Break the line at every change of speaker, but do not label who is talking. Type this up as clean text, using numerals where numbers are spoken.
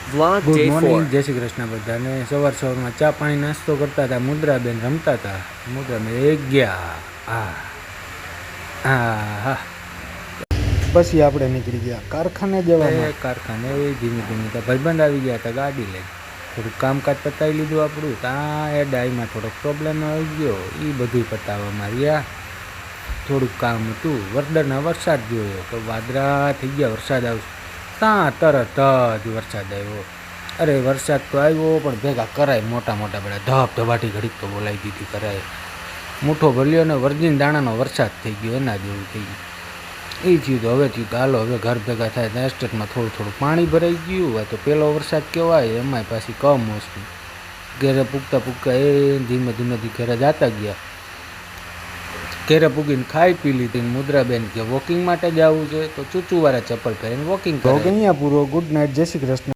Vlog
good
day 4.
Morning, જય શ્રી કૃષ્ણ બધાને. સવારમાં ચા પાણી નાસ્તો કરતા હતા, મુદ્રાબેન રમતા હતા. મુદ્રાબેન એક ગયા. હા. પછી આપણે નીકળી ગયા કારખાને જવા. કારખાને ધીમે ધીમે તો ભાઈબંધ આવી ગયા હતા ગાડી લઈને. થોડુંક કામકાજ પતાવી લીધું આપણું. ત્યાં એ ડાયમાં થોડોક પ્રોબ્લેમ આવી ગયો, એ બધું પતાવવામાં આવ્યા. થોડુંક કામ હતું. વરસાદના વરસાદ જોયો તો વાદળા થઈ ગયા, વરસાદ આવશે. ત્યાં તરત જ વરસાદ આવ્યો. અરે વરસાદ તો આવ્યો પણ ભેગા કરાય મોટા મોટા બધા ધબધબાટી ઘડીક તો બોલાવી દીધી કરાય. મૂઠો ભર્યો ને વર્જીન દાણાનો વરસાદ થઈ ગયો, એના જેવું થઈ ગયું. એ થયું તો હવે થયું તો હાલો હવે ઘર ભેગા થાય તો એસ્ટેટમાં થોડું પાણી ભરાઈ ગયું હોય તો પેલો વરસાદ કહેવાય, એમાંય પાછી કમોસમી. ઘેરે પૂગતા એ ધીમે ઘેરે જતા ગયા. ઘેરે પૂગીને ખાઈ પી લીધી. મુદ્રાબેન કે વોકિંગ માટે જવું છે તો ચૂચુવાળા ચપ્પલ પહેરીને વોકિંગ કરો. અહીંયા પૂરો. ગુડ નાઇટ, જય શ્રી કૃષ્ણ.